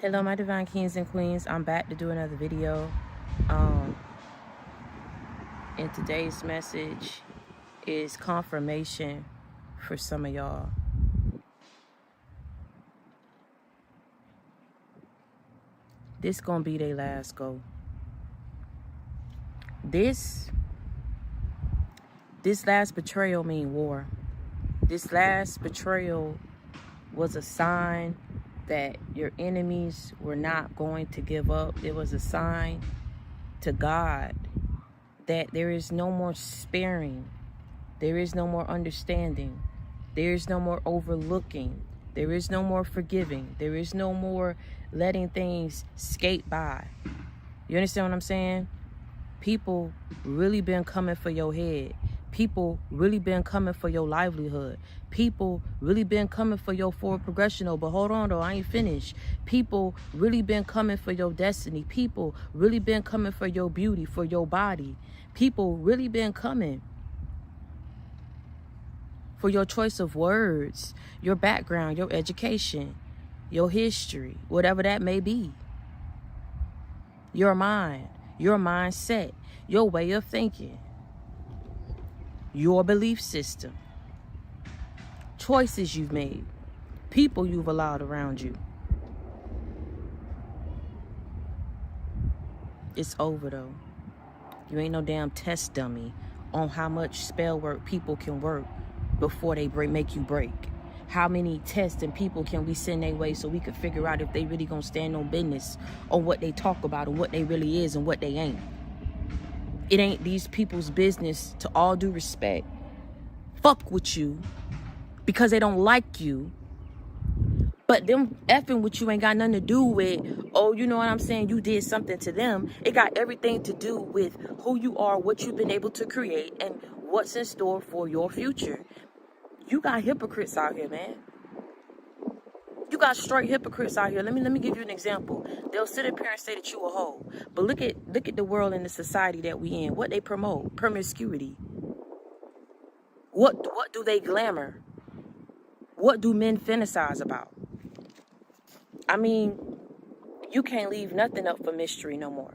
Hello, my divine kings and queens. I'm back to do another video. And today's message is confirmation for some of y'all. This gonna be their last go. This last betrayal mean war. This last betrayal was a sign that your enemies were not going to give up. It was a sign to God that there is no more sparing. There is no more understanding. There is no more overlooking. There is no more forgiving. There is no more letting things skate by. You understand what I'm saying? People really been coming for your head. People really been coming for your livelihood. People really been coming for your forward progression. But hold on though, I ain't finished. People really been coming for your destiny. People really been coming for your beauty, for your body. People really been coming for your choice of words, your background, your education, your history, whatever that may be. Your mind, your mindset, your way of thinking. Your belief system, choices you've made, people you've allowed around you. It's over though. You ain't no damn test dummy on how much spell work people can work before they make you break. How many tests and people can we send their way so we can figure out if they really gonna stand on business on what they talk about and what they really is and what they ain't. It ain't these people's business, to all due respect, fuck with you because they don't like you. But them effing with you ain't got nothing to do with, oh, you know what I'm saying, you did something to them. It got everything to do with who you are, what you've been able to create, and what's in store for your future. You got hypocrites out here, man. You got straight hypocrites out here. Let me give you an example. They'll sit up here and say that you a hoe. But look at the world and the society that we in. What they promote? Promiscuity. What do they glamour? What do men fantasize about? I mean, you can't leave nothing up for mystery no more.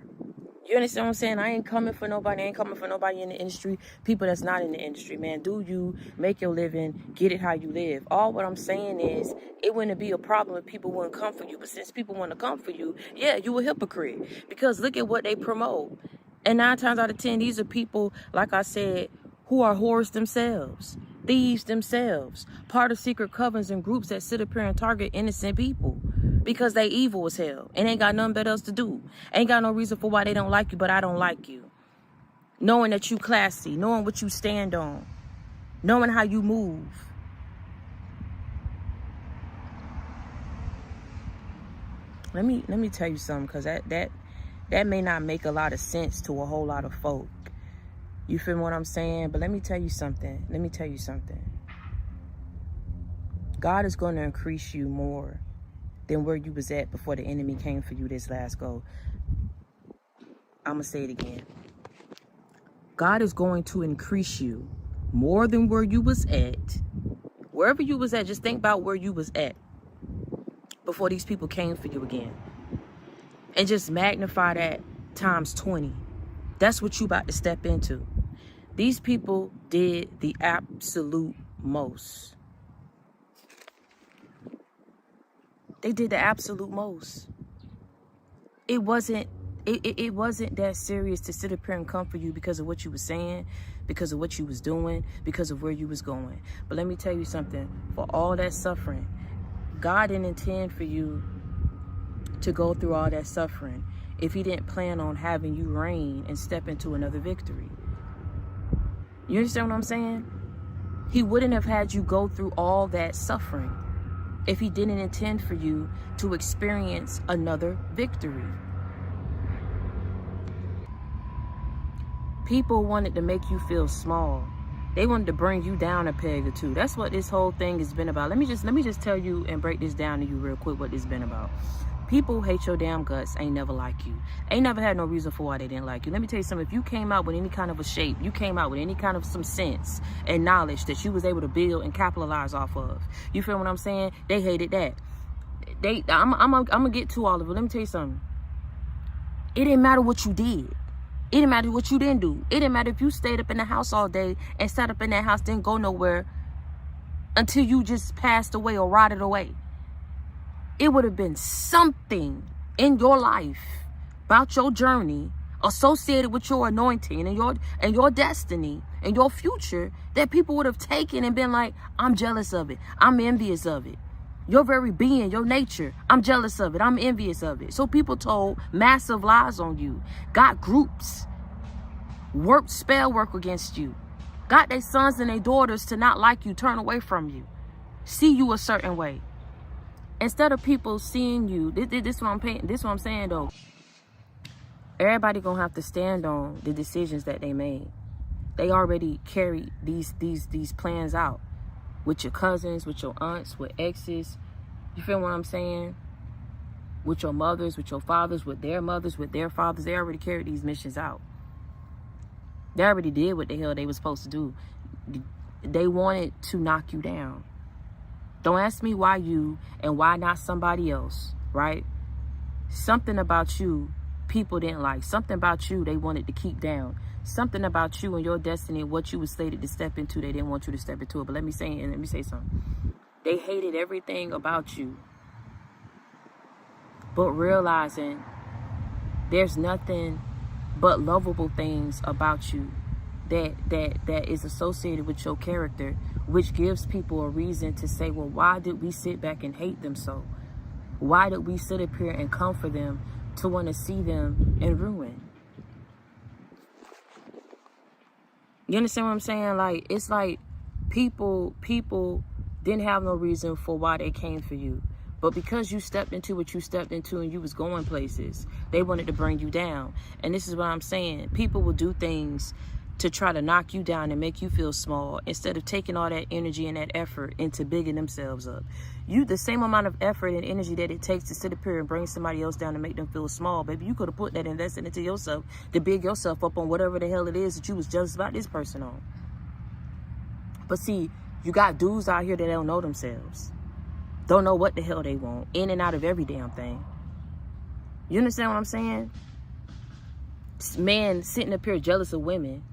You understand what I'm saying? I ain't coming for nobody. I ain't coming for nobody in the industry. People that's not in the industry, man. Do you make your living, get it how you live. All what I'm saying is it wouldn't be a problem if people wouldn't come for you. But since people want to come for you, yeah, you a hypocrite. Because look at what they promote. And 9 times out of 10, these are people, like I said, who are whores themselves. Thieves themselves. Part of secret covens and groups that sit up here and target innocent people. Because they evil as hell and ain't got nothing better else to do. Ain't got no reason for why they don't like you, but I don't like you. Knowing that you classy, knowing what you stand on, knowing how you move. Let me tell you something, because that may not make a lot of sense to a whole lot of folk. You feel what I'm saying? But let me tell you something. God is going to increase you more than where you was at before the enemy came for you this last go. I'm going to say it again. God is going to increase you more than where you was at. Wherever you was at, just think about where you was at before these people came for you again. And just magnify that times 20. That's what you about to step into. These people did the absolute most. They did the absolute most. It wasn't that serious to sit up here and come for you because of what you was saying, because of what you was doing, because of where you was going. But let me tell you something. For all that suffering, God didn't intend for you to go through all that suffering if he didn't plan on having you reign and step into another victory. You understand what I'm saying? He wouldn't have had you go through all that suffering if he didn't intend for you to experience another victory. People wanted to make you feel small. They wanted to bring you down a peg or two. That's what this whole thing has been about. Let me just tell you and break this down to you real quick what this been about. People hate your damn guts, ain't never like you. Ain't never had no reason for why they didn't like you. Let me tell you something. If you came out with any kind of a shape, you came out with any kind of some sense and knowledge that you was able to build and capitalize off of. You feel what I'm saying? They hated that. I'm gonna get to all of it. Let me tell you something. It didn't matter what you did. It didn't matter what you didn't do. It didn't matter if you stayed up in the house all day and sat up in that house, didn't go nowhere until you just passed away or rotted away. It would have been something in your life about your journey associated with your anointing and your destiny and your future that people would have taken and been like, I'm jealous of it. I'm envious of it. Your very being, your nature, I'm jealous of it. I'm envious of it. So people told massive lies on you. Got groups, worked spell work against you. Got their sons and their daughters to not like you, turn away from you, see you a certain way. Instead of people seeing you, this what I'm saying though. Everybody gonna have to stand on the decisions that they made. They already carried these plans out with your cousins, with your aunts, with exes. You feel what I'm saying? With your mothers, with your fathers, with their mothers, with their fathers. They already carried these missions out. They already did what the hell they were supposed to do. They wanted to knock you down. Don't ask me why you and why not somebody else, right? Something about you people didn't like. Something about you they wanted to keep down. Something about you and your destiny and what you were slated to step into, they didn't want you to step into it. But let me say something. They hated everything about you. But realizing there's nothing but lovable things about you that is associated with your character, which gives people a reason to say, well, why did we sit back and hate them so? Why did we sit up here and come for them to want to see them in ruin? You understand what I'm saying? Like, it's like people didn't have no reason for why they came for you. But because you stepped into what you stepped into and you was going places, they wanted to bring you down. And this is what I'm saying. People will do things to try to knock you down and make you feel small instead of taking all that energy and that effort into bigging themselves up. The same amount of effort and energy that it takes to sit up here and bring somebody else down and make them feel small, baby, you could have put that invested into yourself to big yourself up on whatever the hell it is that you was jealous about this person on. But see, you got dudes out here that don't know themselves. Don't know what the hell they want. In and out of every damn thing. You understand what I'm saying? Man sitting up here jealous of women.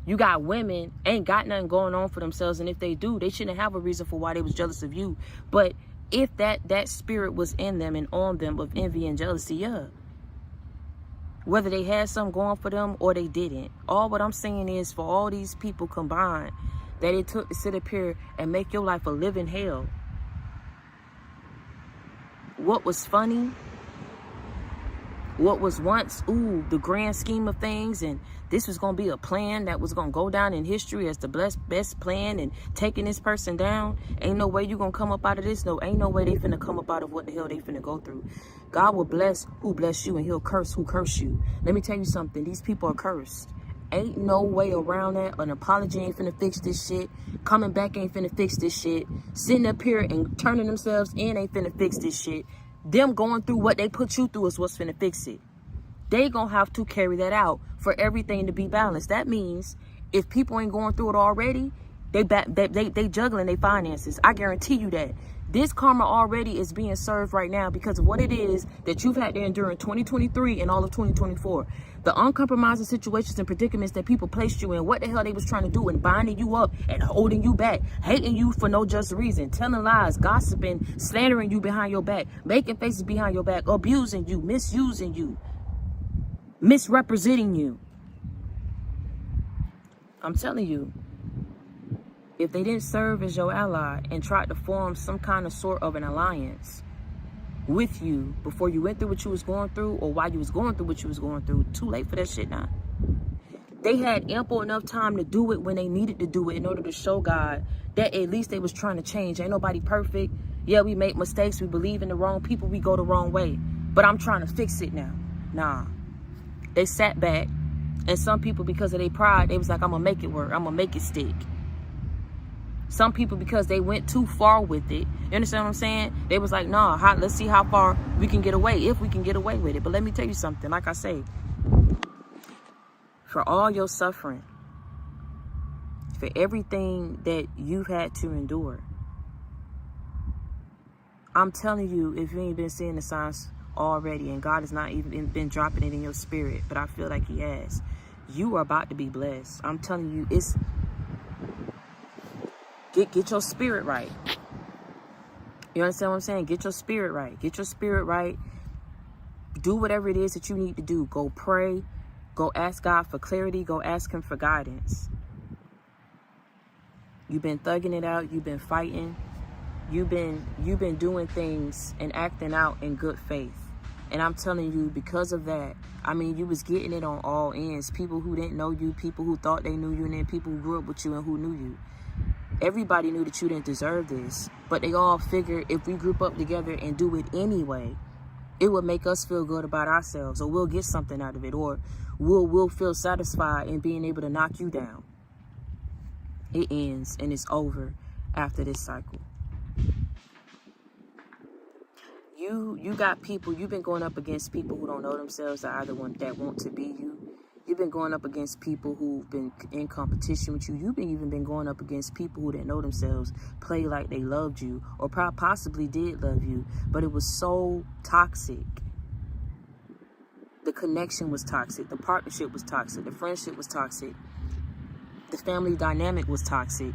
You got women ain't got nothing going on for themselves, and if they do, they shouldn't have a reason for why they was jealous of you. But if that spirit was in them and on them of envy and jealousy, yeah. Whether they had something going for them or they didn't. All what I'm saying is for all these people combined that it took to sit up here and make your life a living hell. What was funny, what was once, the grand scheme of things, and this was going to be a plan that was going to go down in history as the best plan and taking this person down. Ain't no way you going to come up out of this. No, ain't no way they finna come up out of what the hell they finna go through. God will bless who bless you and he'll curse who curse you. Let me tell you something. These people are cursed. Ain't no way around that. An apology ain't finna fix this shit. Coming back ain't finna fix this shit. Sitting up here and turning themselves in ain't finna fix this shit. Them going through what they put you through is what's finna fix it. They gonna have to carry that out for everything to be balanced. That means if people ain't going through it already, they juggling their finances. I guarantee you that. This karma already is being served right now because of what it is that you've had to endure in 2023 and all of 2024. The uncompromising situations and predicaments that people placed you in, what the hell they was trying to do and binding you up and holding you back, hating you for no just reason, telling lies, gossiping, slandering you behind your back, making faces behind your back, abusing you, misusing you, misrepresenting you. I'm telling you, if they didn't serve as your ally and tried to form some kind of sort of an alliance with you before you went through what you was going through or while you was going through what you was going through, too late for that shit now. They had ample enough time to do it when they needed to do it in order to show God that at least they was trying to change. Ain't nobody perfect. Yeah, we make mistakes. We believe in the wrong people. We go the wrong way. But I'm trying to fix it now. Nah. They sat back. And some people, because of their pride, they was like, I'm going to make it work. I'm going to make it stick. Some people, because they went too far with it, you understand what I'm saying? They was like, nah, let's see how far we can get away, if we can get away with it. But let me tell you something. Like I say, for all your suffering, for everything that you've had to endure, I'm telling you, if you ain't been seeing the signs already, and God has not even been dropping it in your spirit, but I feel like he has, you are about to be blessed. I'm telling you, it's get your spirit right. You understand what I'm saying? Get your spirit right. Get your spirit right. Do whatever it is that you need to do. Go pray. Go ask God for clarity. Go ask him for guidance. You've been thugging it out. You've been fighting. You've been doing things and acting out in good faith. And I'm telling you, because of that, I mean, you was getting it on all ends. People who didn't know you, people who thought they knew you, and then people who grew up with you and who knew you. Everybody knew that you didn't deserve this, but they all figured if we group up together and do it anyway, it would make us feel good about ourselves, or we'll get something out of it, or we'll feel satisfied in being able to knock you down. It ends and it's over after this cycle. You got people, you've been going up against people who don't know themselves, that either one that want to be you. You've been going up against people who've been in competition with you. You've even been going up against people who didn't know themselves, play like they loved you, or possibly did love you, but it was so toxic. The connection was toxic. The partnership was toxic. The friendship was toxic. The family dynamic was toxic.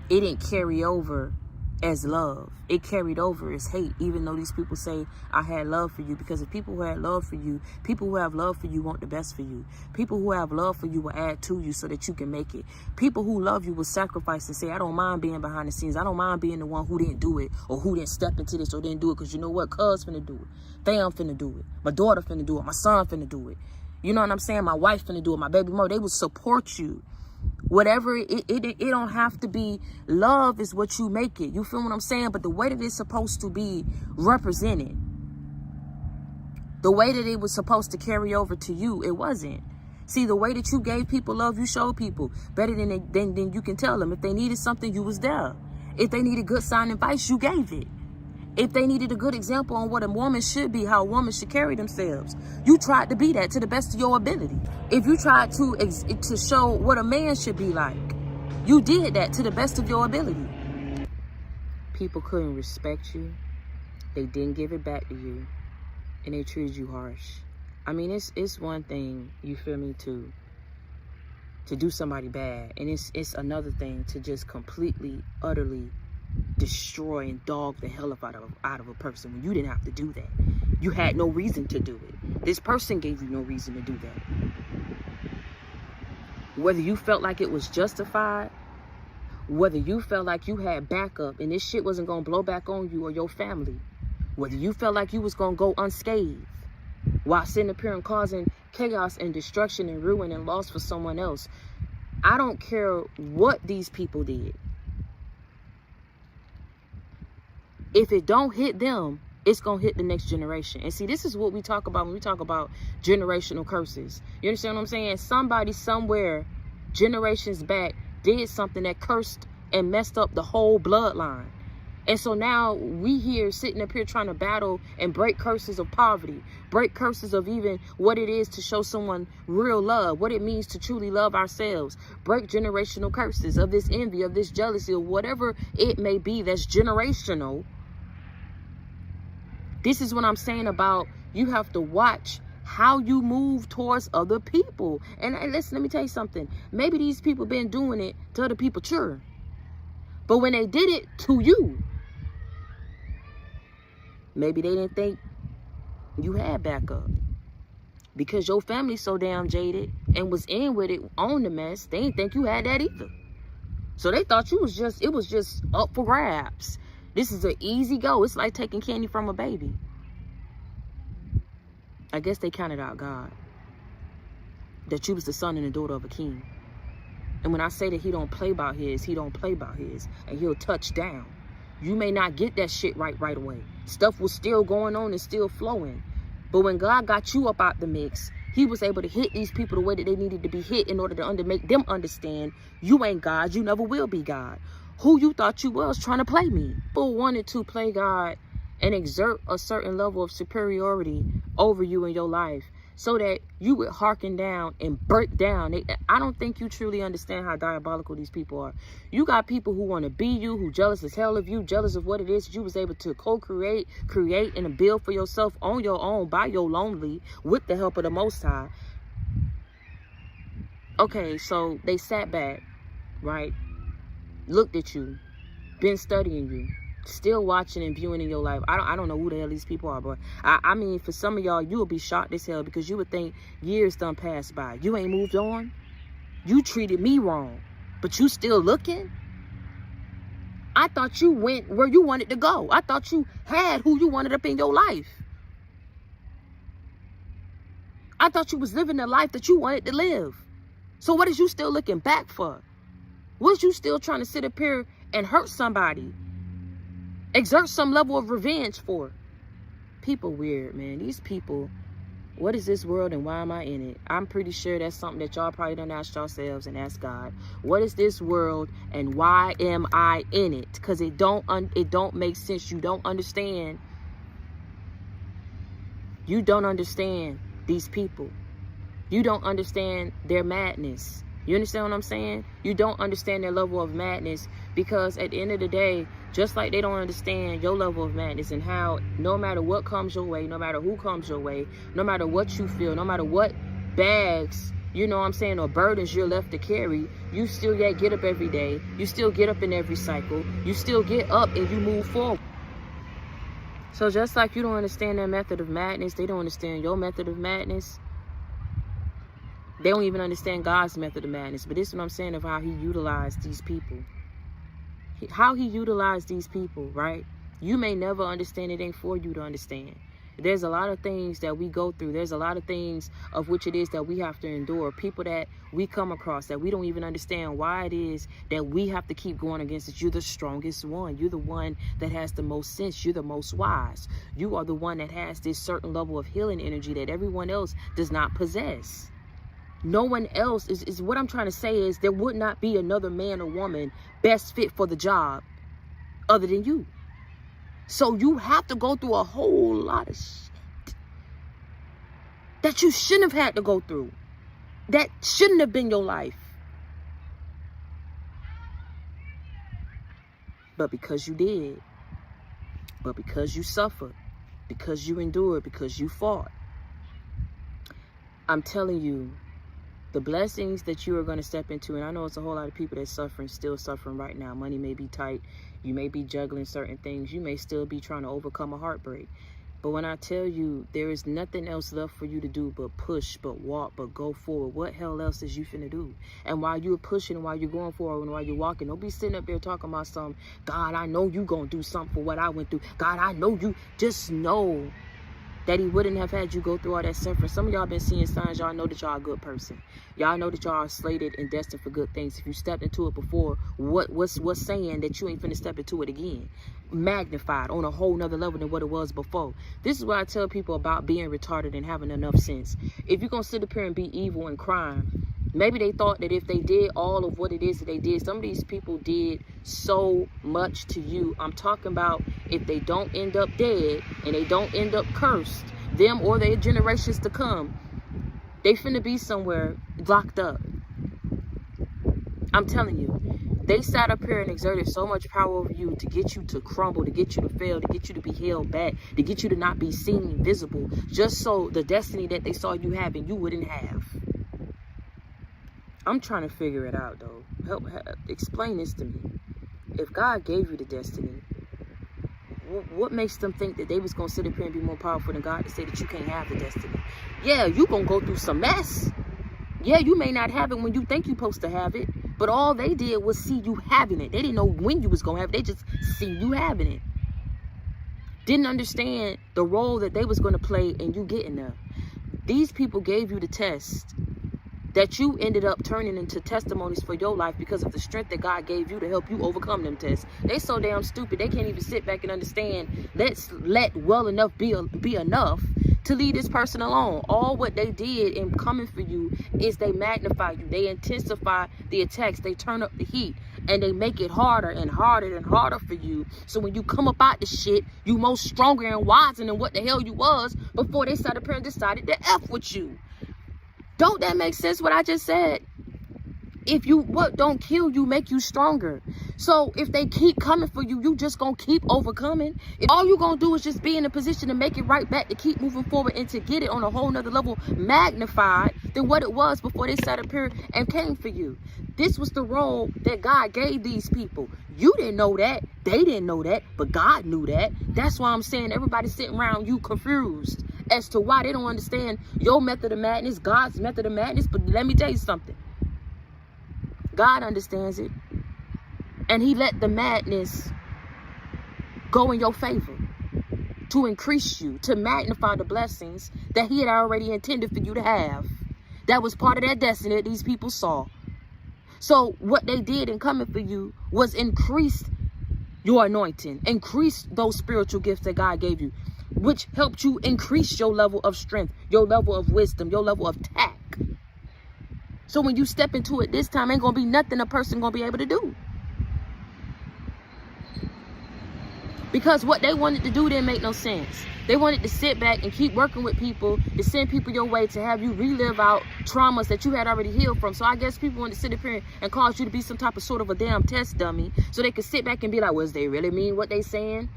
It didn't carry over as love. It carried over as hate, even though these people say, I had love for you. Because if people who had love for you, people who have love for you want the best for you. People who have love for you will add to you so that you can make it. People who love you will sacrifice and say, I don't mind being behind the scenes. I don't mind being the one who didn't do it, or who didn't step into this, or didn't do it. Because you know what? Cuz finna do it. Fam finna do it. My daughter finna do it. My son finna do it. You know what I'm saying? My wife finna do it. My baby mother. They will support you. Whatever it don't have to be. Love is what you make it. You feel what I'm saying? But the way that it's supposed to be represented, the way that it was supposed to carry over to you, it wasn't. See, the way that you gave people love, you showed people better than you can tell them. If they needed something, you was there. If they needed good sound advice, you gave it. If they needed a good example on what a woman should be, how a woman should carry themselves, you tried to be that to the best of your ability. If you tried to show what a man should be like, you did that to the best of your ability. People couldn't respect you. They didn't give it back to you. And they treated you harsh. I mean, it's one thing, you feel me, to do somebody bad. And it's another thing to just completely, utterly destroy and dog the hell out of a person when you didn't have to do that. You had no reason to do it. This person gave you no reason to do that. Whether you felt like it was justified, whether you felt like you had backup and this shit wasn't gonna blow back on you or your family, whether you felt like you was gonna go unscathed while sitting up here and causing chaos and destruction and ruin and loss for someone else, I don't care what these people did. If it don't hit them, it's going to hit the next generation. And see, this is what we talk about when we talk about generational curses. You understand what I'm saying? Somebody somewhere, generations back, did something that cursed and messed up the whole bloodline. And so now we here sitting up here trying to battle and break curses of poverty, break curses of even what it is to show someone real love, what it means to truly love ourselves, break generational curses of this envy, of this jealousy, of whatever it may be that's generational. This is what I'm saying about you have to watch how you move towards other people. And listen, let me tell you something. Maybe these people been doing it to other people, sure. But when they did it to you, maybe they didn't think you had backup. Because your family's so damn jaded and was in with it on the mess, they didn't think you had that either. So they thought it was just up for grabs. This is an easy go. It's like taking candy from a baby. I guess they counted out God. That you was the son and the daughter of a king. And when I say that he don't play about his, he don't play about his. And he'll touch down. You may not get that shit right away. Stuff was still going on and still flowing. But when God got you up out the mix, he was able to hit these people the way that they needed to be hit in order to make them understand you ain't God. You never will be God. Who you thought you was trying to play me. People wanted to play God and exert a certain level of superiority over you in your life so that you would hearken down and break down. I don't think you truly understand how diabolical these people are. You got people who want to be you, who jealous as hell of you, jealous of what it is that you was able to co-create, create, and build for yourself on your own, by your lonely, with the help of the Most High. Okay, so they sat back, right? Looked at you, been studying you, still watching and viewing in your life. I don't know who the hell these people are, but I mean, for some of y'all, you will be shocked as hell, because you would think years done passed by. You ain't moved on. You treated me wrong, but you still looking? I thought you went where you wanted to go. I thought you had who you wanted up in your life. I thought you was living the life that you wanted to live. So what is you still looking back for? What is you still trying to sit up here and hurt somebody? Exert some level of revenge for? People weird, man. These people, what is this world and why am I in it? I'm pretty sure that's something that y'all probably done asked yourselves and asked God. What is this world and why am I in it? Because it don't make sense. You don't understand. You don't understand these people. You don't understand their madness. You understand what I'm saying? You don't understand their level of madness, because at the end of the day, just like they don't understand your level of madness and how no matter what comes your way, no matter who comes your way, no matter what you feel, no matter what bags, you know what I'm saying, or burdens you're left to carry, you still yet get up every day. You still get up in every cycle. You still get up and you move forward. So just like you don't understand their method of madness, they don't understand your method of madness. They don't even understand God's method of madness. But this is what I'm saying of how he utilized these people. How he utilized these people, right? You may never understand. It ain't for you to understand. There's a lot of things that we go through. There's a lot of things of which it is that we have to endure. People that we come across that we don't even understand why it is that we have to keep going against it. You're the strongest one. You're the one that has the most sense. You're the most wise. You are the one that has this certain level of healing energy that everyone else does not possess. No one else is what I'm trying to say is there would not be another man or woman best fit for the job other than you. So you have to go through a whole lot of shit that you shouldn't have had to go through. That shouldn't have been your life. But because you did, but because you suffered, because you endured, because you fought, I'm telling you, the blessings that you are going to step into, and I know it's a whole lot of people that's suffering, still suffering right now. Money may be tight. You may be juggling certain things. You may still be trying to overcome a heartbreak. But when I tell you there is nothing else left for you to do but push, but walk, but go forward, what hell else is you finna do? And while you're pushing, while you're going forward, and while you're walking, don't be sitting up there talking about some, God, I know you gonna do something for what I went through. God, I know you. Just know that he wouldn't have had you go through all that suffering. Some of y'all been seeing signs. Y'all know that y'all a good person. Y'all know that y'all are slated and destined for good things. If you stepped into it before, what's saying that you ain't finna step into it again? Magnified on a whole nother level than what it was before. This is what I tell people about being retarded and having enough sense. If you're gonna sit up here and be evil and crime, maybe they thought that if they did all of what it is that they did, some of these people did so much to you. I'm talking about if they don't end up dead and they don't end up cursed, them or their generations to come, they finna be somewhere locked up. I'm telling you, they sat up here and exerted so much power over you to get you to crumble, to get you to fail, to get you to be held back, to get you to not be seen, visible, just so the destiny that they saw you having, you wouldn't have. I'm trying to figure it out, though. Help explain this to me. If God gave you the destiny, what makes them think that they was going to sit up here and be more powerful than God to say that you can't have the destiny? Yeah, you going to go through some mess. Yeah, you may not have it when you think you're supposed to have it, but all they did was see you having it. They didn't know when you was going to have it. They just see you having it. Didn't understand the role that they was going to play in you getting there. These people gave you the test that you ended up turning into testimonies for your life because of the strength that God gave you to help you overcome them tests. They so damn stupid, they can't even sit back and understand, let's let well enough be enough to leave this person alone. All what they did in coming for you is they magnify you. They intensify the attacks. They turn up the heat. and they make it harder and harder and harder for you. So when you come up out the shit, you more stronger and wiser than what the hell you was before they started appearing decided to F with you. Don't that make sense what I just said? If you, what don't kill you make you stronger. So if they keep coming for you, you just gonna keep overcoming. If all you gonna do is just be in a position to make it right back, to keep moving forward and to get it on a whole nother level magnified than what it was before they sat up here and came for you. This was the role that God gave these people. You didn't know that. They didn't know that, but God knew that. That's why I'm saying everybody's sitting around you confused as to why they don't understand your method of madness, God's method of madness. But let me tell you something. God understands it, and he let the madness go in your favor to increase you, to magnify the blessings that he had already intended for you to have. That was part of their destiny that these people saw. So what they did in coming for you was increase your anointing, increase those spiritual gifts that God gave you, which helped you increase your level of strength, your level of wisdom, your level of tact. So when you step into it this time, ain't gonna be nothing a person gonna be able to do. Because what they wanted to do didn't make no sense. They wanted to sit back and keep working with people, to send people your way, to have you relive out traumas that you had already healed from. So I guess people wanted to sit up here and cause you to be some type of sort of a damn test dummy, so they could sit back and be like, was they really mean what they saying?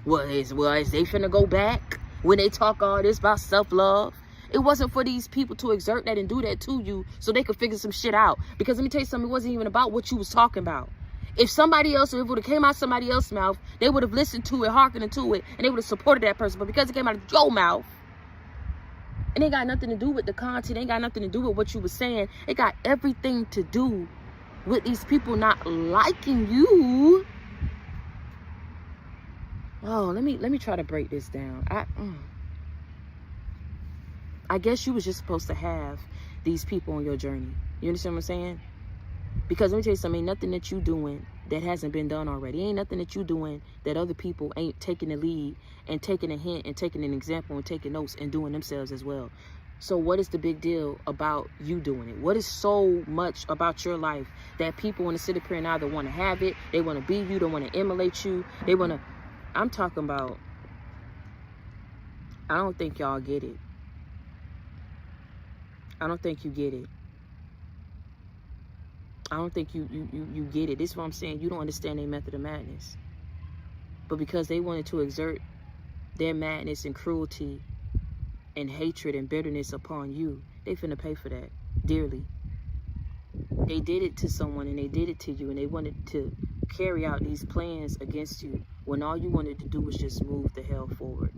Is they finna go back when they talk all this about self-love? It wasn't for these people to exert that and do that to you so they could figure some shit out. Because let me tell you something, it wasn't even about what you was talking about. If somebody else, if it would have came out somebody else's mouth, they would have listened to it, hearkened to it, and they would have supported that person. But because it came out of your mouth, it ain't got nothing to do with the content, it ain't got nothing to do with what you were saying. It got everything to do with these people not liking you. Oh, let me try to break this down. I guess you was just supposed to have these people on your journey. You understand what I'm saying? Because let me tell you something, ain't nothing that you doing that hasn't been done already. Ain't nothing that you doing that other people ain't taking the lead and taking a hint and taking an example and taking notes and doing themselves as well. So what is the big deal about you doing it? What is so much about your life that people want to sit up here and either want to have it, they want to be you, they want to emulate you, they want to... I'm talking about... I don't think y'all get it. I don't think you get it. I don't think you get it. This is what I'm saying. You don't understand their method of madness. But because they wanted to exert their madness and cruelty and hatred and bitterness upon you, they finna pay for that dearly. They did it to someone and they did it to you, and they wanted to carry out these plans against you when all you wanted to do was just move the hell forward.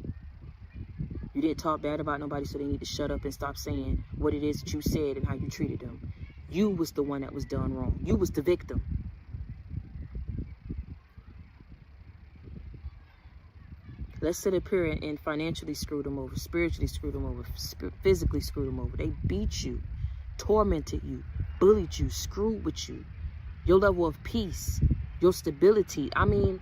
You didn't talk bad about nobody, so they need to shut up and stop saying what it is that you said and how you treated them. You was the one that was done wrong. You was the victim. Let's sit up here and financially screw them over, spiritually screw them over, physically screw them over. They beat you, tormented you, bullied you, screwed with you. Your level of peace, your stability. I mean,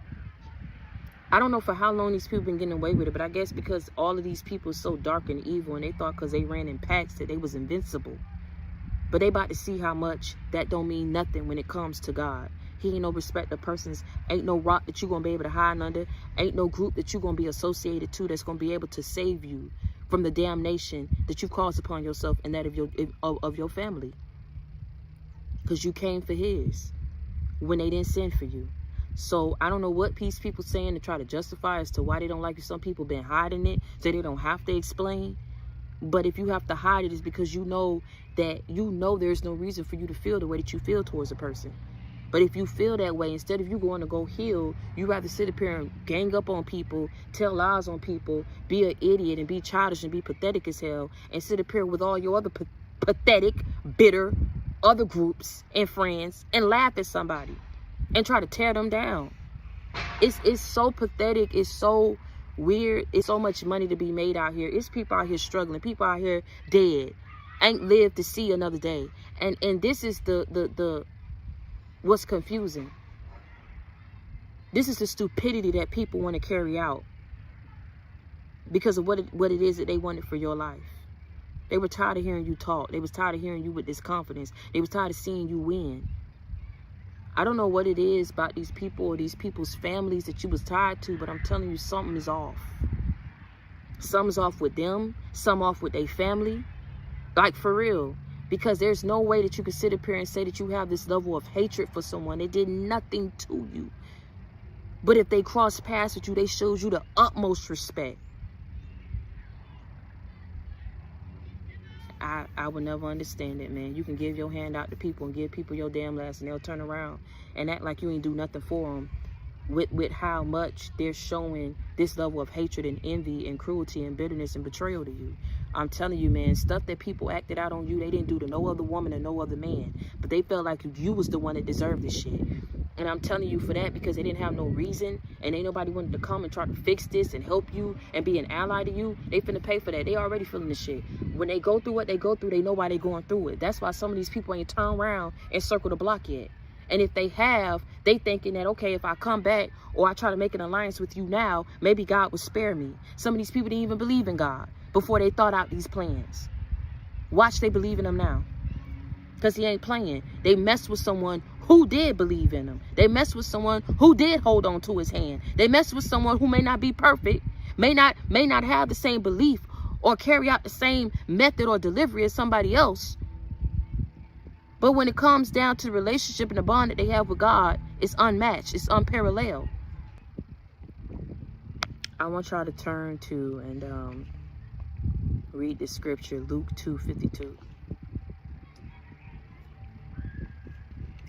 I don't know for how long these people been getting away with it, but I guess because all of these people are so dark and evil, and they thought because they ran in packs that they was invincible. But they about to see how much that don't mean nothing when it comes to God. He ain't no respect of persons. Ain't no rock that you're going to be able to hide under. Ain't no group that you're going to be associated to that's going to be able to save you from the damnation that you've caused upon yourself and that of your family. Because you came for his when they didn't send for you. So I don't know what piece people saying to try to justify as to why they don't like you. Some people been hiding it so they don't have to explain. But if you have to hide it, it's because you know that there's no reason for you to feel the way that you feel towards a person. But if you feel that way, instead of you going to go heal, you rather sit up here and gang up on people, tell lies on people, be an idiot and be childish and be pathetic as hell, and sit up here with all your other pathetic, bitter other groups and friends and laugh at somebody and try to tear them down. It's so pathetic. It's so weird. It's so much money to be made out here. It's people out here struggling. People out here dead, ain't lived to see another day. And this is the what's confusing. This is the stupidity that people want to carry out because of what it is that they wanted for your life. They were tired of hearing you talk. They was tired of hearing you with this confidence. They was tired of seeing you win. I don't know what it is about these people or these people's families that you was tied to, but I'm telling you, something is off. Something's off with them, some off with their family. Like, for real. Because there's no way that you can sit up here and say that you have this level of hatred for someone. They did nothing to you. But if they crossed paths with you, they showed you the utmost respect. I would never understand it, man. You can give your hand out to people and give people your damn last, and they'll turn around and act like you ain't do nothing for them with how much they're showing this level of hatred and envy and cruelty and bitterness and betrayal to you. I'm telling you, man, stuff that people acted out on you, they didn't do to no other woman or no other man, but they felt like you was the one that deserved this shit. And I'm telling you for that, because they didn't have no reason, and ain't nobody wanted to come and try to fix this and help you and be an ally to you. They finna pay for that. They already feeling the shit. When they go through what they go through, they know why they going through it. That's why some of these people ain't turned around and circled the block yet. And if they have, they thinking that, okay, if I come back or I try to make an alliance with you now, maybe God will spare me. Some of these people didn't even believe in God before they thought out these plans. Watch they believe in him now. Because he ain't playing. They messed with someone who did believe in him. They messed with someone who did hold on to his hand. They messed with someone who may not be perfect, may not have the same belief or carry out the same method or delivery as somebody else. But when it comes down to the relationship and the bond that they have with God, it's unmatched. It's unparalleled. I want y'all to turn to and read the scripture, Luke 2:52.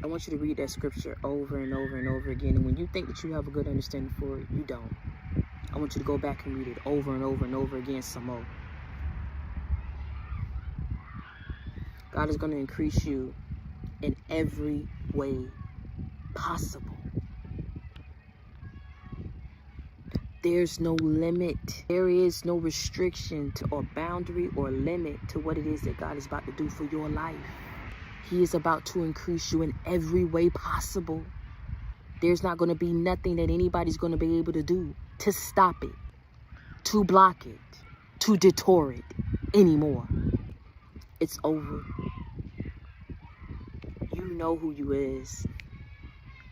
I want you to read that scripture over and over and over again. And when you think that you have a good understanding for it, you don't. I want you to go back and read it over and over and over again some more. God is going to increase you in every way possible. There's no limit. There is no restriction to or boundary or limit to what it is that God is about to do for your life. He is about to increase you in every way possible. There's not going to be nothing that anybody's going to be able to do to stop it, to block it, to detour it anymore. It's over. You know who you is.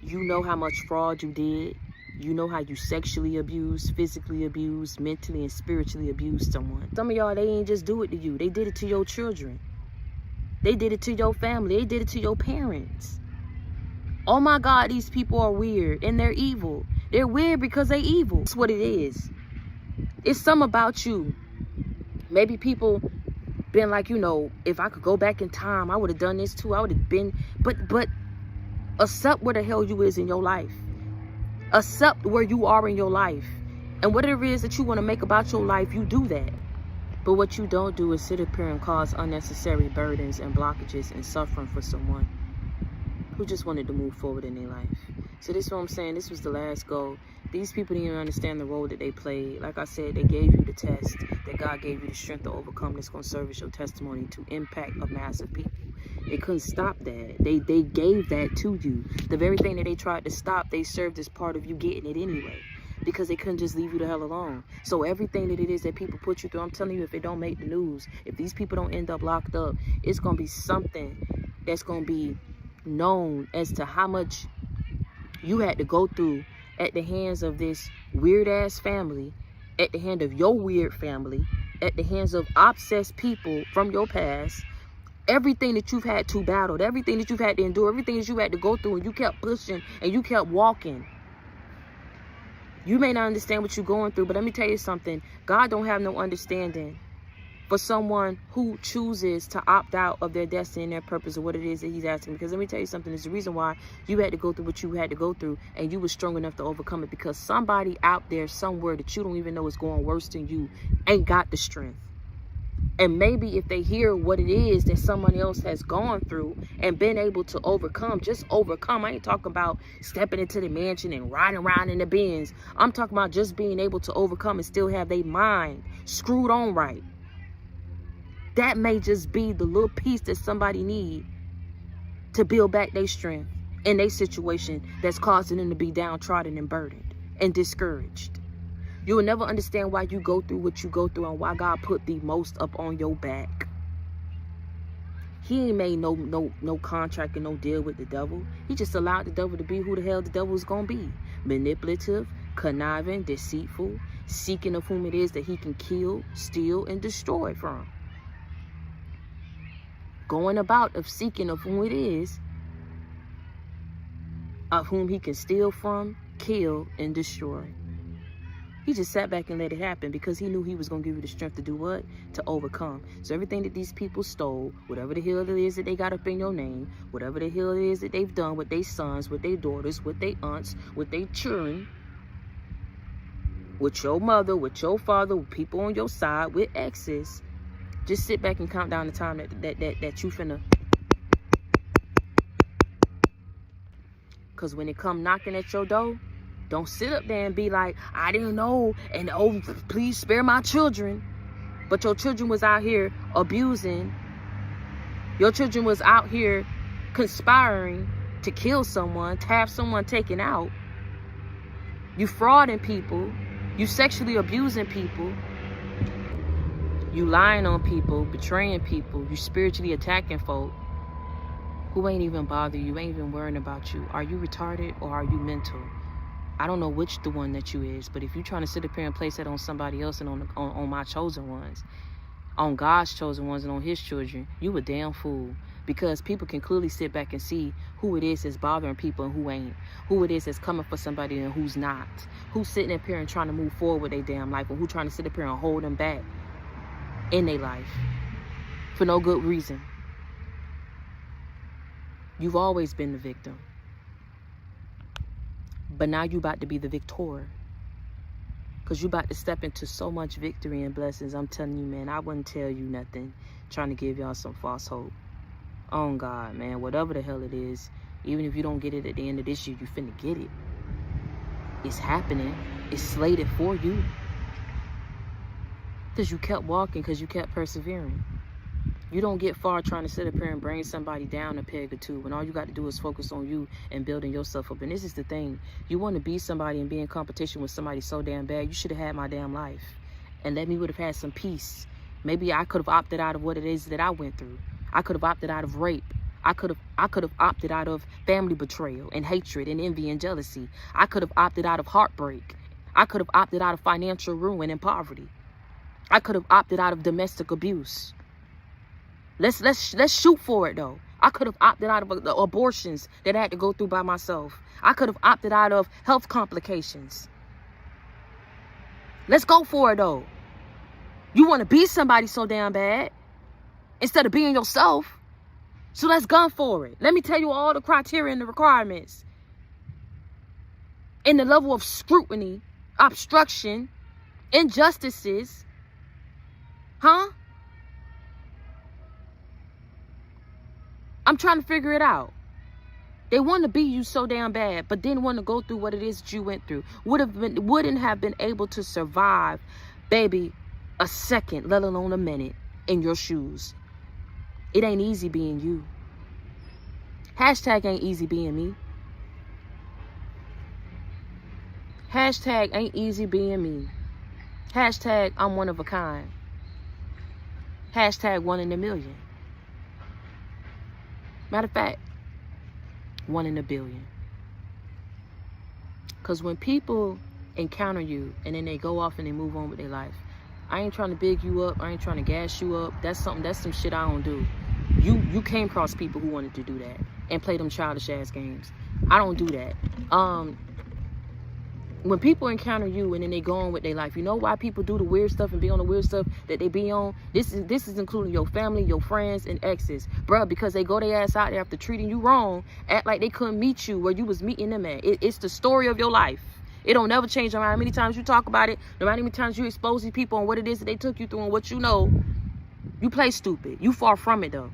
You know how much fraud you did. You know how you sexually abused, physically abused, mentally and spiritually abused someone. Some of y'all, they ain't just do it to you. They did it to your children. They did it to your family. They did it to your parents. Oh my God, these people are weird and they're evil. They're weird because they're evil. That's what it is. It's something about you. Maybe people been like, you know, if I could go back in time, I would have done this too. I would have been, but accept where the hell you is in your life. Accept where you are in your life. And whatever it is that you want to make about your life, you do that. But what you don't do is sit up here and cause unnecessary burdens and blockages and suffering for someone who just wanted to move forward in their life. So this is what I'm saying. This was the last go. These people didn't even understand the role that they played. Like I said, they gave you the test that God gave you the strength to overcome. That's going to serve as your testimony to impact a mass of people. They couldn't stop that. They gave that to you. The very thing that they tried to stop, they served as part of you getting it anyway. Because they couldn't just leave you the hell alone. So everything that it is that people put you through, I'm telling you, if it don't make the news, if these people don't end up locked up, it's going to be something that's going to be known as to how much you had to go through at the hands of this weird ass family, at the hand of your weird family, at the hands of obsessed people from your past. Everything that you've had to battle, everything that you've had to endure, everything that you had to go through, and you kept pushing and you kept walking. You may not understand what you're going through, but let me tell you something. God don't have no understanding for someone who chooses to opt out of their destiny and their purpose or what it is that he's asking. Because let me tell you something. There's a reason why you had to go through what you had to go through, and you were strong enough to overcome it, because somebody out there somewhere that you don't even know is going worse than you ain't got the strength. And maybe if they hear what it is that someone else has gone through and been able to overcome, just overcome. I ain't talking about stepping into the mansion and riding around in the Benz. I'm talking about just being able to overcome and still have their mind screwed on right. That may just be the little piece that somebody need to build back their strength in their situation that's causing them to be downtrodden and burdened and discouraged. You will never understand why you go through what you go through and why God put the most up on your back. He ain't made no contract and no deal with the devil. He just allowed the devil to be who the hell the devil is gonna be. Manipulative, conniving, deceitful, seeking of whom it is that he can kill, steal, and destroy from. Going about of seeking of whom it is of whom he can steal from, kill, and destroy. He just sat back and let it happen because he knew he was going to give you the strength to do what? To overcome. So everything that these people stole, whatever the hell it is that they got up in your name, whatever the hell it is that they've done with their sons, with their daughters, with their aunts, with their children, with your mother, with your father, with people on your side, with exes, just sit back and count down the time that you finna. Because when it come knocking at your door, don't sit up there and be like, I didn't know, and oh, please spare my children. But your children was out here abusing. Your children was out here conspiring to kill someone, to have someone taken out. You frauding people. You sexually abusing people. You lying on people, betraying people. You spiritually attacking folk who ain't even bother you, ain't even worrying about you. Are you retarded or are you mental? I don't know which the one that you is, but if you're trying to sit up here and place that on somebody else and on my chosen ones, on God's chosen ones and on his children, you a damn fool. Because people can clearly sit back and see who it is that's bothering people and who ain't. Who it is that's coming for somebody and who's not. Who's sitting up here and trying to move forward with their damn life, and who trying to sit up here and hold them back in their life for no good reason. You've always been the victim. But now you about to be the victor. Because you about to step into so much victory and blessings. I'm telling you, man, I wouldn't tell you nothing trying to give y'all some false hope. Oh, God, man, whatever the hell it is, even if you don't get it at the end of this year, you finna get it. It's happening. It's slated for you. Because you kept walking, because you kept persevering. You don't get far trying to sit up here and bring somebody down a peg or two when all you got to do is focus on you and building yourself up. And this is the thing. You want to be somebody and be in competition with somebody so damn bad, you should have had my damn life. And let me would have had some peace. Maybe I could have opted out of what it is that I went through. I could have opted out of rape. I could have opted out of family betrayal and hatred and envy and jealousy. I could have opted out of heartbreak. I could have opted out of financial ruin and poverty. I could have opted out of domestic abuse. Let's shoot for it though. I could have opted out of the abortions that I had to go through by myself. I could have opted out of health complications. Let's go for it though. You want to be somebody so damn bad instead of being yourself. So let's gun for it. Let me tell you all the criteria and the requirements and the level of scrutiny, obstruction, injustices. Huh? I'm trying to figure it out. They want to be you so damn bad, but didn't want to go through what it is that you went through. Wouldn't have been able to survive, baby, a second, let alone a minute, in your shoes. It ain't easy being you. Hashtag ain't easy being me. Hashtag ain't easy being me. Hashtag I'm one of a kind. Hashtag 1 in a million. Matter of fact, 1 in a billion. Because when people encounter you and then they go off and they move on with their life, I ain't trying to big you up. I ain't trying to gas you up. That's some shit I don't do. You came across people who wanted to do that and play them childish ass games. I don't do that. When people encounter you and then they go on with their life, you know why people do the weird stuff and be on the weird stuff that they be on? This is including your family, your friends, and exes. Bruh, because they go their ass out there after treating you wrong, act like they couldn't meet you where you was meeting them at. It's the story of your life. It don't never change no matter how many times you talk about it, no matter how many times you expose these people on what it is that they took you through and what you know. You play stupid. You far from it though.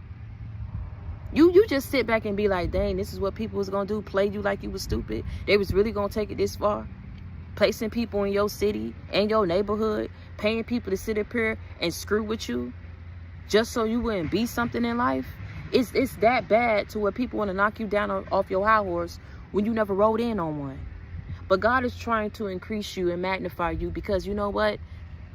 You just sit back and be like, dang, this is what people was gonna do, play you like you was stupid. They was really gonna take it this far. Placing people in your city and your neighborhood, paying people to sit up here and screw with you just so you wouldn't be something in life. It's that bad to where people want to knock you down off your high horse when you never rode in on one. But God is trying to increase you and magnify you because you know what?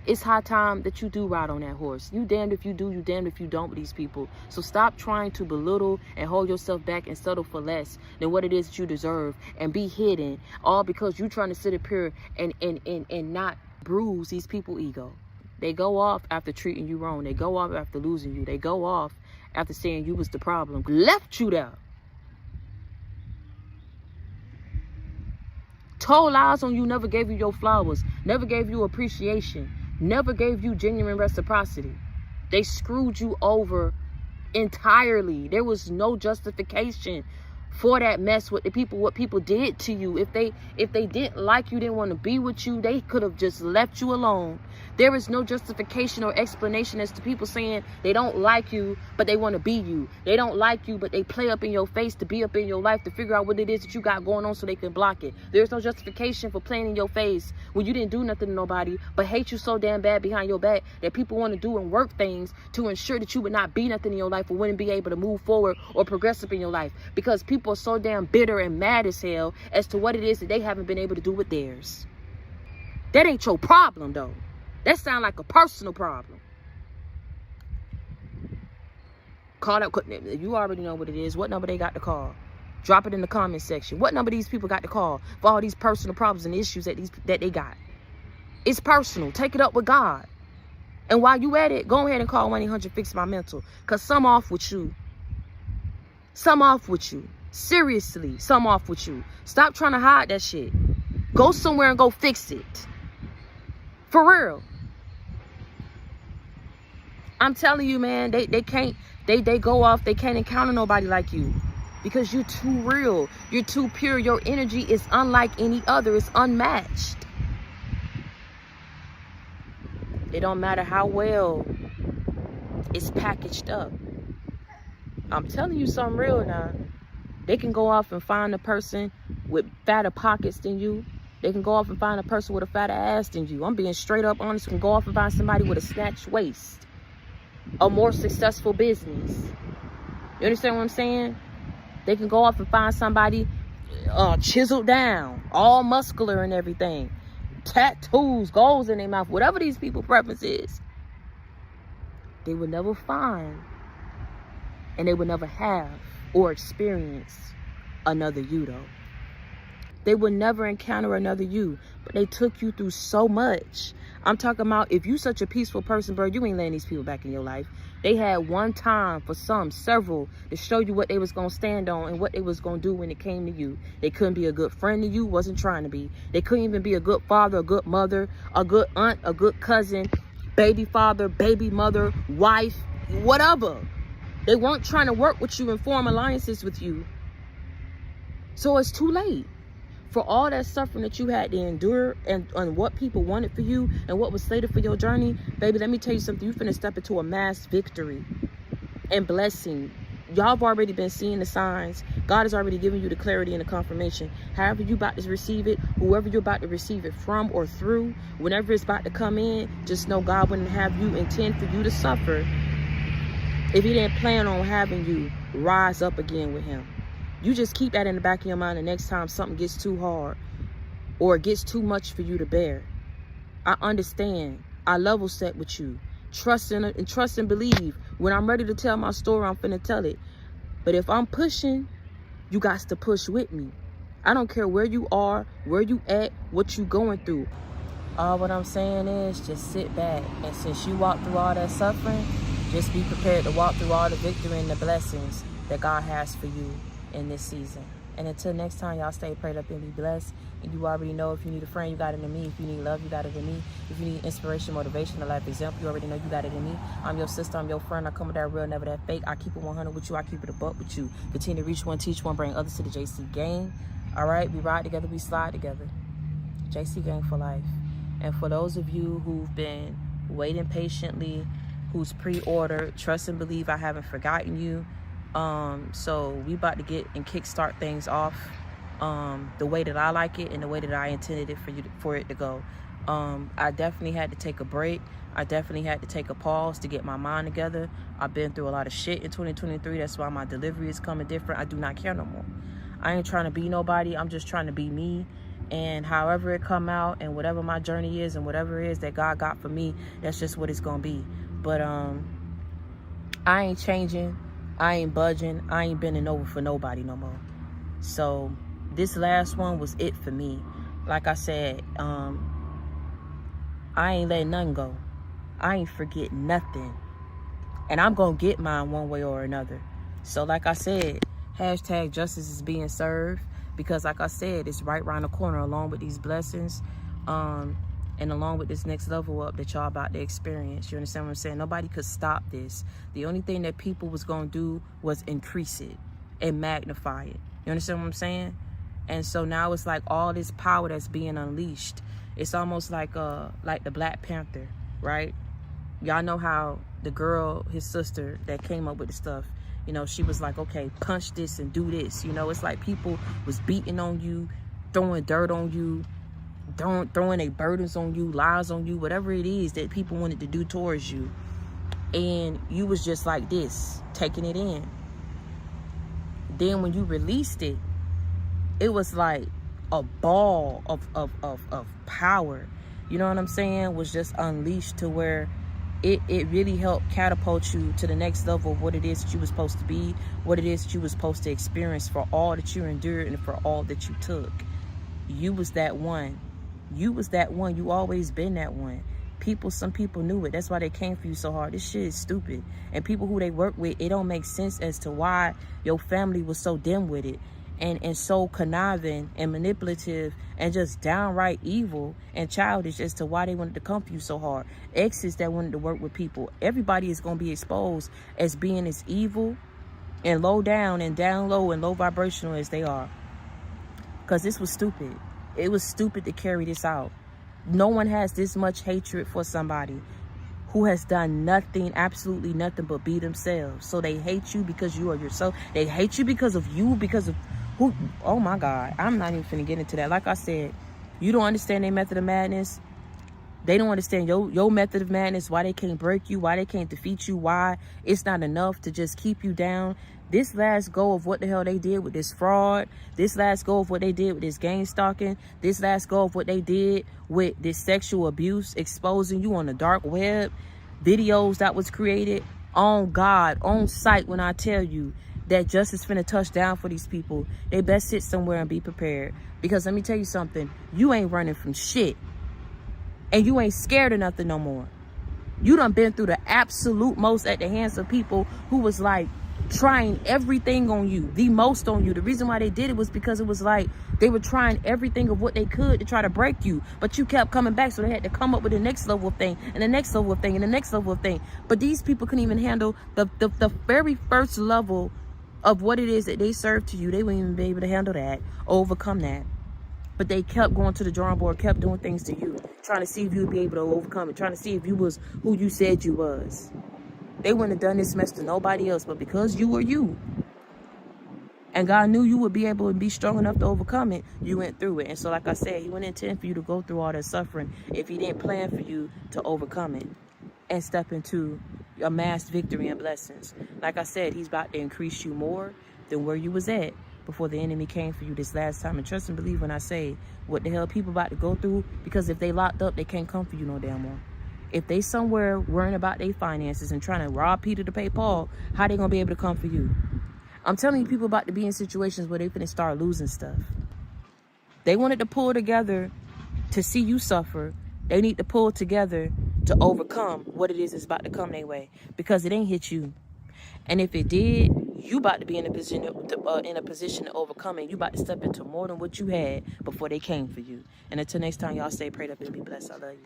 It's high time that you do ride on that horse. You damned if you do, you damned if you don't with these people. So stop trying to belittle and hold yourself back and settle for less than what it is that you deserve and be hidden, all because you trying to sit up here and not bruise these people's ego. They go off after treating you wrong. They go off after losing you. They go off after saying you was the problem. Left you there. Told lies on you, never gave you your flowers, never gave you appreciation, never gave you genuine reciprocity. They screwed you over entirely. There was no justification for that mess with the people, what people did to you. If they didn't like you, didn't want to be with you, they could have just left you alone. There is no justification or explanation as to people saying they don't like you, but they want to be you. They don't like you, but they play up in your face to be up in your life to figure out what it is that you got going on so they can block it. There's no justification for playing in your face when you didn't do nothing to nobody, but hate you so damn bad behind your back that people want to do and work things to ensure that you would not be nothing in your life or wouldn't be able to move forward or progress up in your life, because people are so damn bitter and mad as hell as to what it is that they haven't been able to do with theirs. That ain't your problem, though. That sounds like a personal problem. Call up. You already know what it is. What number they got to call? Drop it in the comment section. What number these people got to call for all these personal problems and issues that they got? It's personal. Take it up with God. And while you at it, go ahead and call 1-800-FIX-MY-MENTAL. Because some off with you. Some off with you. Seriously, some off with you. Stop trying to hide that shit. Go somewhere and go fix it. For real. I'm telling you, man, they can't, they go off, they can't encounter nobody like you. Because you're too real. You're too pure. Your energy is unlike any other. It's unmatched. It don't matter how well it's packaged up. I'm telling you something real now. They can go off and find a person with fatter pockets than you. They can go off and find a person with a fatter ass than you. I'm being straight up honest. You can go off and find somebody with a snatched waist. A more successful business. You understand what I'm saying? They can go off and find somebody chiseled down, all muscular and everything. Tattoos, goals in their mouth, whatever these people's preference is. They will never find, and they will never have or experience another you, though. They will never encounter another you, but they took you through so much. I'm talking about, if you such a peaceful person, bro, you ain't letting these people back in your life. They had one time, for some, several, to show you what they was going to stand on and what they was going to do when it came to you. They couldn't be a good friend to you, wasn't trying to be. They couldn't even be a good father, a good mother, a good aunt, a good cousin, baby father, baby mother, wife, whatever. They weren't trying to work with you and form alliances with you. So it's too late. For all that suffering that you had to endure and what people wanted for you and what was slated for your journey, baby, let me tell you something. You finna step into a mass victory and blessing. Y'all have already been seeing the signs. God has already given you the clarity and the confirmation. However you about to receive it, whoever you're about to receive it from or through, whenever it's about to come in, just know God wouldn't have you intend for you to suffer if he didn't plan on having you rise up again with him. You just keep that in the back of your mind the next time something gets too hard or it gets too much for you to bear. I understand. I level set with you. Trust and believe. When I'm ready to tell my story, I'm finna tell it. But if I'm pushing, you got to push with me. I don't care where you are, where you at, what you going through. All what I'm saying is just sit back. And since you walked through all that suffering, just be prepared to walk through all the victory and the blessings that God has for you in this season. And until next time, y'all stay prayed up and be blessed. And you already know, if you need a friend, you got it in me. If you need love, you got it in me. If you need inspiration, motivation, a life example, you already know you got it in me. I'm your sister, I'm your friend. I come with that real, never that fake. I keep it 100 with you. I keep it a buck with you. Continue to reach one, teach one, bring others to the JC game. All right, we ride together, we slide together. JC game for life. And for those of you who've been waiting patiently, who's pre-ordered, trust and believe I haven't forgotten you. So we about to get and kickstart things off the way that I like it and the way that I intended it for it to go. I definitely had to take a break. I definitely had to take a pause to get my mind together. I've been through a lot of shit in 2023. That's why my delivery is coming different. I do not care no more. I ain't trying to be nobody. I'm just trying to be me And however it come out, and whatever my journey is, and whatever it is that God got for me, that's just what it's gonna be. But I ain't changing, I ain't budging, I ain't bending over for nobody no more. So this last one was it for me. Like I said, I ain't letting nothing go. I ain't forget nothing. And I'm gonna get mine one way or another. So like I said, hashtag justice is being served, because like I said, it's right around the corner, along with these blessings, and along with this next level up that y'all about to experience. You understand what I'm saying? Nobody could stop this. The only thing that people was gonna do was increase it and magnify it. You understand what I'm saying? And so now it's like all this power that's being unleashed. It's almost like the Black Panther, right? Y'all know how the girl, his sister that came up with the stuff, you know, she was like, okay, punch this and do this. You know, it's like people was beating on you, throwing dirt on you, throwing their burdens on you, lies on you, whatever it is that people wanted to do towards you. And you was just like this, taking it in. Then when you released it, it was like a ball of power. You know what I'm saying? Was just unleashed to where it really helped catapult you to the next level of what it is that you was supposed to be, what it is that you was supposed to experience, for all that you endured and for all that you took. You was that one. You was that one. You always been that one. Some people knew it. That's why they came for you so hard. This shit is stupid. And people who they work with, it don't make sense as to why your family was so dim with it. And so conniving and manipulative and just downright evil and childish as to why they wanted to come for you so hard. Exes that wanted to work with people. Everybody is going to be exposed as being as evil and low down and down low and low vibrational as they are. Because this was stupid. It was stupid to carry this out. No one has this much hatred for somebody who has done nothing, absolutely nothing but be themselves. So they hate you because you are yourself. They hate you because of you, because of who. Oh my God, I'm not even finna get into that. Like I said, you don't understand their method of madness. They don't understand your method of madness, why they can't break you, why they can't defeat you, why it's not enough to just keep you down. This last go of what the hell they did with this fraud, this last go of what they did with this gang stalking, this last go of what they did with this sexual abuse, exposing you on the dark web, videos that was created on God, on sight. When I tell you that justice finna touch down for these people, they best sit somewhere and be prepared. Because let me tell you something, you ain't running from shit. And you ain't scared of nothing no more. You done been through the absolute most at the hands of people who was like trying everything on you, the most on you. The reason why they did it was because it was like they were trying everything of what they could to try to break you. But you kept coming back, so they had to come up with the next level of thing and the next level of thing and the next level of thing. But these people couldn't even handle the very first level of what it is that they served to you. They wouldn't even be able to handle that, overcome that. But they kept going to the drawing board, kept doing things to you, trying to see if you'd be able to overcome it, trying to see if you was who you said you was. They wouldn't have done this mess to nobody else, but because you were you, and God knew you would be able to be strong enough to overcome it, you went through it. And so, like I said, he wouldn't intend for you to go through all that suffering if he didn't plan for you to overcome it and step into amassed victory and blessings. Like I said, he's about to increase you more than where you was at before the enemy came for you this last time. And trust and believe when I say what the hell people about to go through, because if they locked up, they can't come for you no damn more. If they somewhere worrying about their finances and trying to rob Peter to pay Paul, how they gonna be able to come for you? I'm telling you, people about to be in situations where they finna start losing stuff. They wanted to pull together to see you suffer. They need to pull together to overcome what it is that's about to come their way, because it ain't hit you. And if it did, you about to be in a position to overcome it. You about to step into more than what you had before they came for you. And until next time, y'all stay prayed up and be blessed. I love you.